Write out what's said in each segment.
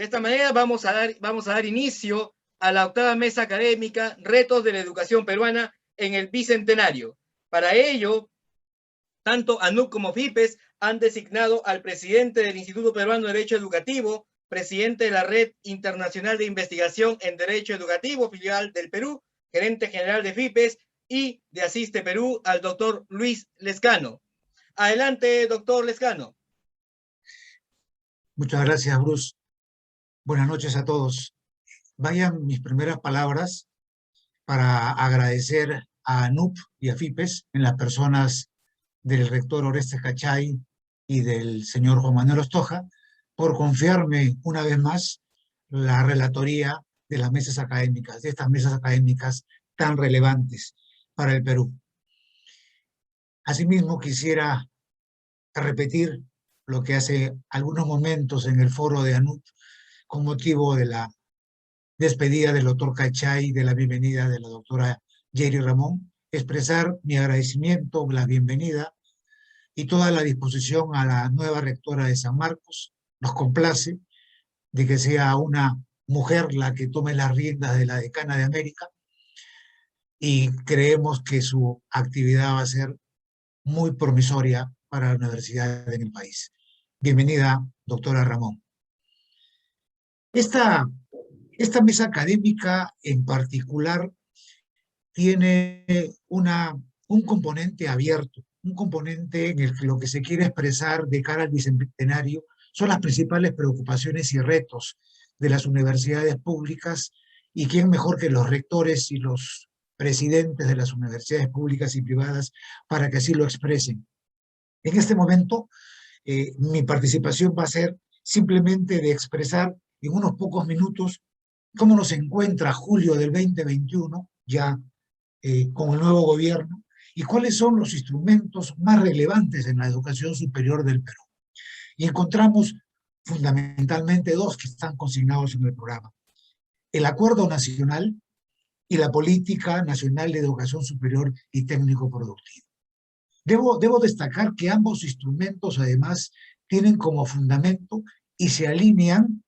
De esta manera vamos a dar inicio a la octava mesa académica Retos de la Educación Peruana en el Bicentenario. Para ello, tanto ANUP como FIPES han designado al presidente del Instituto Peruano de Derecho Educativo, presidente de la Red Internacional de Investigación en Derecho Educativo, filial del Perú, gerente general de FIPES y de Asiste Perú, al doctor Luis Lezcano. Adelante, doctor Lezcano. Muchas gracias, Bruce. Buenas noches a todos. Vayan mis primeras palabras para agradecer a ANUP y a FIPES en las personas del rector Orestes Cachay y del señor Juan Manuel Ostoja por confiarme una vez más la relatoría de las mesas académicas, de estas mesas académicas tan relevantes para el Perú. Asimismo, quisiera repetir lo que hace algunos momentos en el foro de ANUP con motivo de la despedida del doctor Cachay, de la bienvenida de la doctora Yeri Ramón, expresar mi agradecimiento, la bienvenida y toda la disposición a la nueva rectora de San Marcos. Nos complace de que sea una mujer la que tome las riendas de la decana de América y creemos que su actividad va a ser muy promisoria para la universidad en el país. Bienvenida, doctora Ramón. Esta mesa académica en particular tiene un componente abierto, un componente en el que lo que se quiere expresar de cara al bicentenario son las principales preocupaciones y retos de las universidades públicas, y quién mejor que los rectores y los presidentes de las universidades públicas y privadas para que así lo expresen. En este momento, mi participación va a ser simplemente de expresar en unos pocos minutos cómo nos encuentra julio del 2021, ya con el nuevo gobierno, y cuáles son los instrumentos más relevantes en la educación superior del Perú. Y encontramos fundamentalmente dos que están consignados en el programa: el Acuerdo Nacional y la Política Nacional de Educación Superior y Técnico-Productiva. Debo destacar que ambos instrumentos, además, tienen como fundamento y se alinean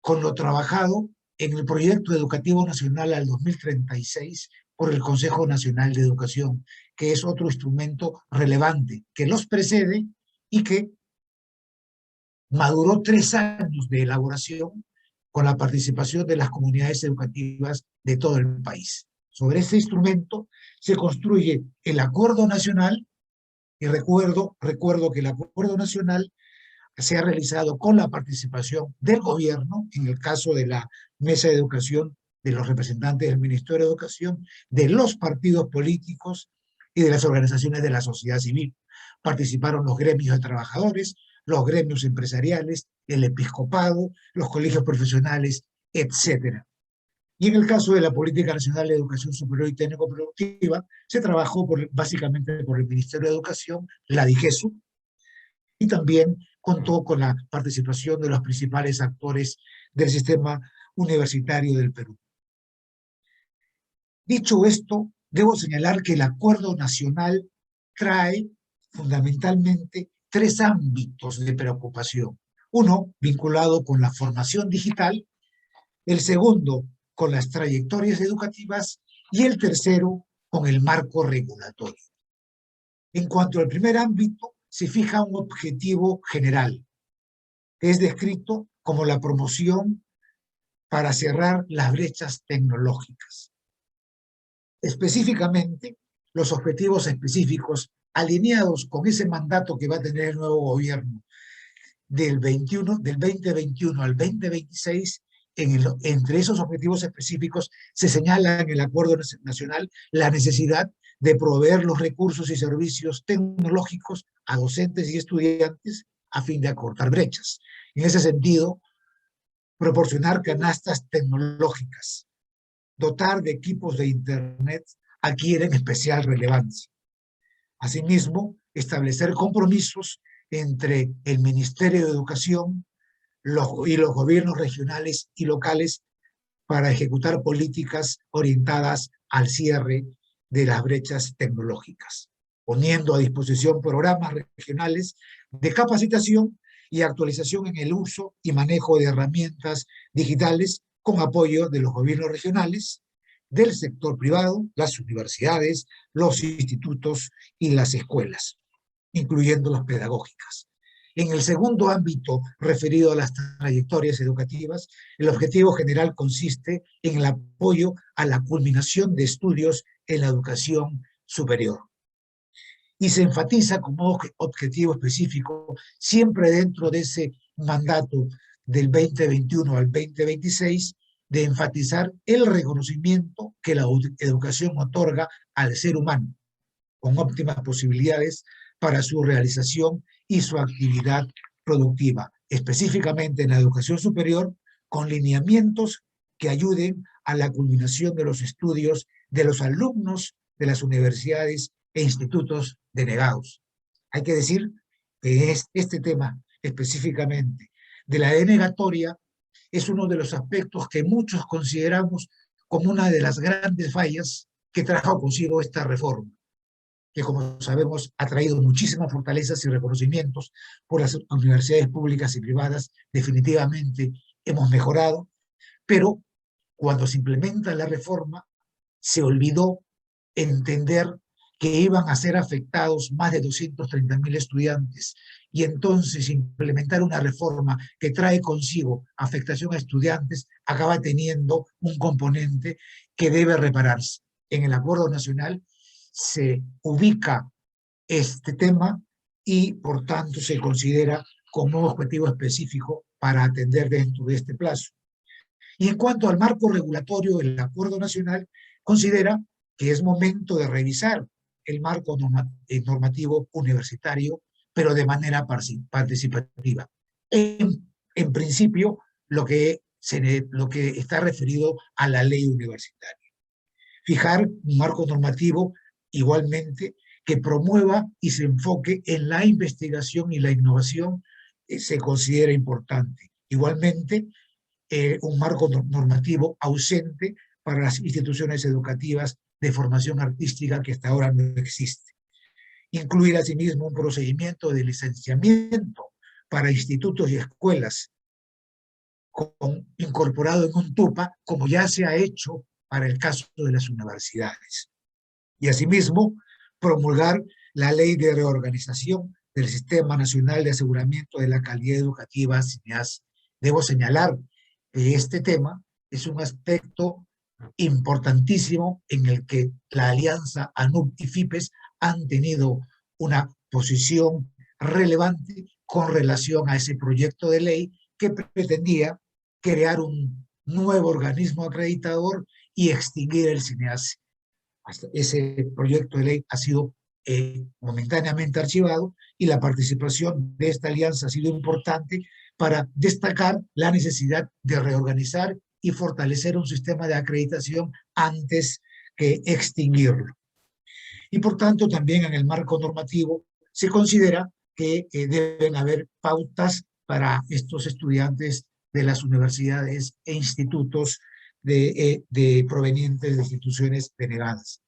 con lo trabajado en el Proyecto Educativo Nacional al 2036 por el Consejo Nacional de Educación, que es otro instrumento relevante que los precede y que maduró 3 años de elaboración con la participación de las comunidades educativas de todo el país. Sobre ese instrumento se construye el Acuerdo Nacional, y recuerdo que el Acuerdo Nacional se ha realizado con la participación del gobierno, en el caso de la Mesa de Educación, de los representantes del Ministerio de Educación, de los partidos políticos y de las organizaciones de la sociedad civil. Participaron los gremios de trabajadores, los gremios empresariales, el episcopado, los colegios profesionales, etc. Y en el caso de la Política Nacional de Educación Superior y Técnico-Productiva, se trabajó básicamente por el Ministerio de Educación, la DIGESU, y también contó con la participación de los principales actores del sistema universitario del Perú. Dicho esto, debo señalar que el Acuerdo Nacional trae fundamentalmente 3 ámbitos de preocupación. Uno, vinculado con la formación digital; el segundo, con las trayectorias educativas; y el tercero, con el marco regulatorio. En cuanto al primer ámbito, se fija un objetivo general, que es descrito como la promoción para cerrar las brechas tecnológicas. Específicamente, los objetivos específicos alineados con ese mandato que va a tener el nuevo gobierno del 2021 al 2026, entre esos objetivos específicos se señala en el Acuerdo Nacional la necesidad de proveer los recursos y servicios tecnológicos a docentes y estudiantes a fin de acortar brechas. En ese sentido, proporcionar canastas tecnológicas, dotar de equipos de Internet adquieren especial relevancia. Asimismo, establecer compromisos entre el Ministerio de Educación y los gobiernos regionales y locales para ejecutar políticas orientadas al cierre de las brechas tecnológicas, poniendo a disposición programas regionales de capacitación y actualización en el uso y manejo de herramientas digitales con apoyo de los gobiernos regionales, del sector privado, las universidades, los institutos y las escuelas, incluyendo las pedagógicas. En el segundo ámbito, referido a las trayectorias educativas, el objetivo general consiste en el apoyo a la culminación de estudios en la educación superior. Y se enfatiza como objetivo específico, siempre dentro de ese mandato del 2021 al 2026, de enfatizar el reconocimiento que la educación otorga al ser humano, con óptimas posibilidades para su realización y su actividad productiva, específicamente en la educación superior, con lineamientos que ayuden a la culminación de los estudios de los alumnos de las universidades e institutos denegados. Hay que decir que este tema específicamente de la denegatoria es uno de los aspectos que muchos consideramos como una de las grandes fallas que trajo consigo esta reforma, que como sabemos ha traído muchísimas fortalezas y reconocimientos por las universidades públicas y privadas. Definitivamente hemos mejorado, pero cuando se implementa la reforma se olvidó entender que iban a ser afectados más de 230.000 estudiantes, y entonces implementar una reforma que trae consigo afectación a estudiantes acaba teniendo un componente que debe repararse. En el Acuerdo Nacional se ubica este tema y por tanto se considera como un objetivo específico para atender dentro de este plazo. Y en cuanto al marco regulatorio, el Acuerdo Nacional considera que es momento de revisar el marco normativo universitario, pero de manera participativa. En principio, lo que está referido a la ley universitaria. Fijar un marco normativo igualmente que promueva y se enfoque en la investigación y la innovación se considera importante. Igualmente, un marco normativo ausente para las instituciones educativas de formación artística que hasta ahora no existe. Incluir asimismo un procedimiento de licenciamiento para institutos y escuelas incorporado en un TUPA, como ya se ha hecho para el caso de las universidades. Y asimismo, promulgar la Ley de Reorganización del Sistema Nacional de Aseguramiento de la Calidad Educativa, SINEAS. Debo señalar que este tema es un aspecto importantísimo en el que la alianza ANUP y FIPES han tenido una posición relevante con relación a ese proyecto de ley que pretendía crear un nuevo organismo acreditador y extinguir el SINEAS. Ese proyecto de ley ha sido momentáneamente archivado y la participación de esta alianza ha sido importante para destacar la necesidad de reorganizar y fortalecer un sistema de acreditación antes que extinguirlo. Y por tanto, también en el marco normativo se considera que deben haber pautas para estos estudiantes de las universidades e institutos provenientes de instituciones denegadas.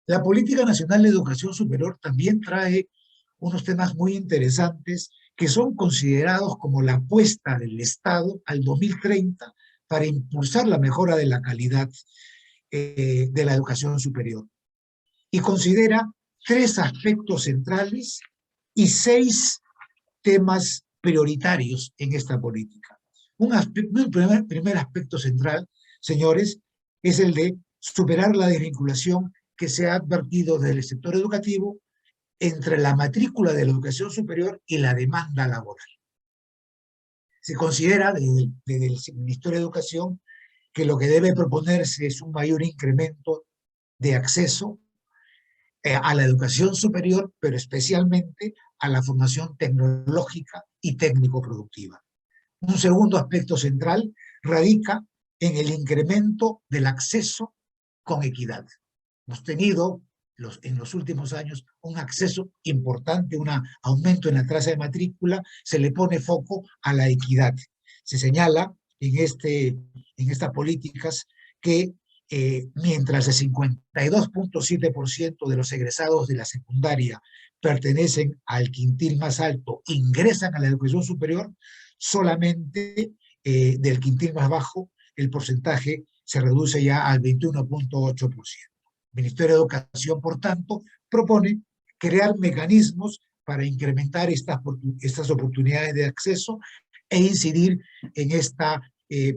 La Política Nacional de Educación Superior también trae unos temas muy interesantes que son considerados como la apuesta del Estado al 2030 para impulsar la mejora de la calidad de la educación superior. Y considera 3 aspectos centrales y 6 temas prioritarios en esta política. Un primer aspecto central, señores, es el de superar la desvinculación que se ha advertido desde el sector educativo entre la matrícula de la educación superior y la demanda laboral. Se considera desde el Ministerio de Educación que lo que debe proponerse es un mayor incremento de acceso a la educación superior, pero especialmente a la formación tecnológica y técnico-productiva. Un segundo aspecto central radica en el incremento del acceso con equidad. Hemos tenido en los últimos años un acceso importante, un aumento en la tasa de matrícula, se le pone foco a la equidad. Se señala en estas políticas que mientras el 52.7% de los egresados de la secundaria pertenecen al quintil más alto ingresan a la educación superior, solamente del quintil más bajo el porcentaje se reduce ya al 21.8%. El Ministerio de Educación, por tanto, propone crear mecanismos para incrementar estas oportunidades de acceso e incidir en esta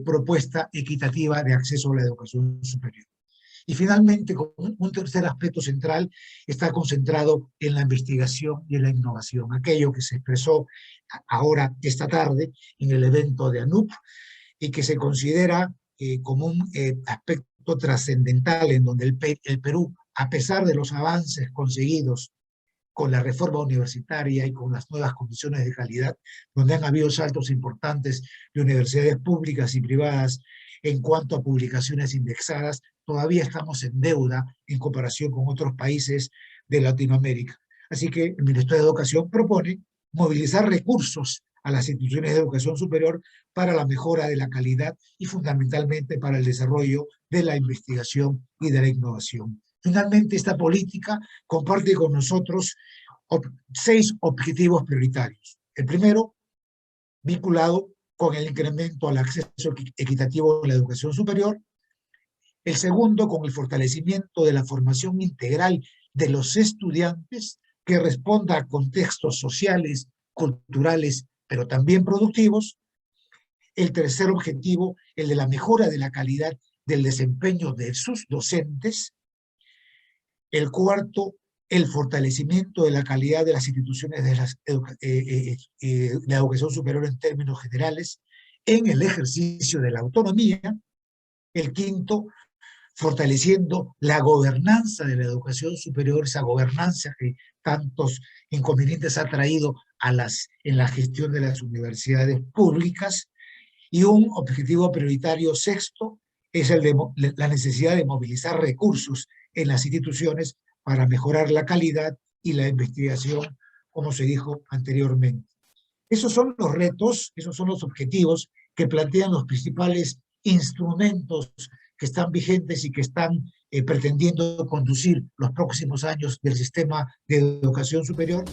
propuesta equitativa de acceso a la educación superior. Y finalmente, un tercer aspecto central está concentrado en la investigación y en la innovación, aquello que se expresó ahora esta tarde en el evento de ANUP y que se considera como un aspecto trascendental en donde el Perú, a pesar de los avances conseguidos con la reforma universitaria y con las nuevas condiciones de calidad, donde han habido saltos importantes de universidades públicas y privadas en cuanto a publicaciones indexadas, todavía estamos en deuda en comparación con otros países de Latinoamérica. Así que el Ministerio de Educación propone movilizar recursos a las instituciones de educación superior para la mejora de la calidad y fundamentalmente para el desarrollo de la investigación y de la innovación. Finalmente, esta política comparte con nosotros 6 objetivos prioritarios. El primero, vinculado con el incremento al acceso equitativo a la educación superior. El segundo, con el fortalecimiento de la formación integral de los estudiantes que responda a contextos sociales, culturales, pero también productivos. El tercer objetivo, el de la mejora de la calidad del desempeño de sus docentes. El cuarto, el fortalecimiento de la calidad de las instituciones de la educación superior en términos generales, en el ejercicio de la autonomía. El quinto, fortaleciendo la gobernanza de la educación superior, esa gobernanza que tantos inconvenientes ha traído en la gestión de las universidades públicas. Y un objetivo prioritario sexto es el de la necesidad de movilizar recursos en las instituciones para mejorar la calidad y la investigación, como se dijo anteriormente. Esos son los retos, esos son los objetivos que plantean los principales instrumentos que están vigentes y que están pretendiendo conducir los próximos años del sistema de educación superior.